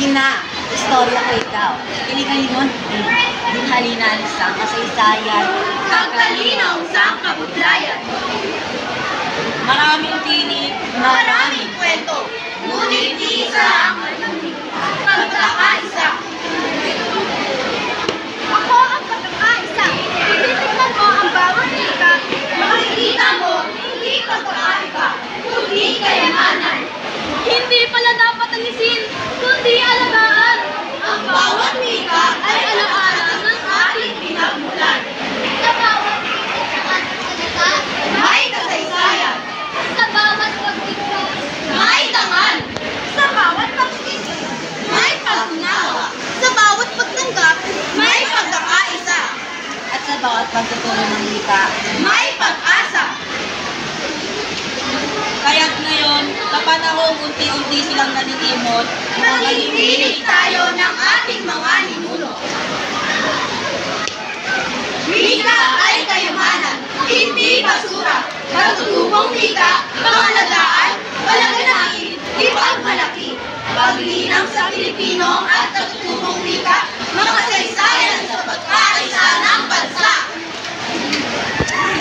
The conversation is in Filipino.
Sige na, istorya ko ikaw. Kilikali mo, dinhalinan sa kasaysayan, Kagalinaw sa kabudlayan. maraming tinig, Maraming kwento, ngunit isa ang pagkakaisa. Ako ang pagkakaisa. Titignan mo ang bawat lika. Makikita mo, hindi pagkakaiba, kundi kayamanan. Hindi pala dapat alisin, kundi alagaan. Ang bawat lika ay alaala ng ating pinagmulan. Sa bawat salita, may kasaysayan. Sa bawat pagkikita, may tangal. Sa bawat pagkikita, may pag-unawa. Sa bawat pagtanggap, may pagkakaisa. at sa bawat pagtutuloy ng lika. May pag-asa. Kaya't ngayon, sa panahong unti-unti silang nanilimot, Nanginginig tayo ng ating mga ninuno. Wika ay kayamanan, hindi basura. Matutubong wika, pangalagaan, palaganain, ipagmalaki. Paglinang sa Pilipino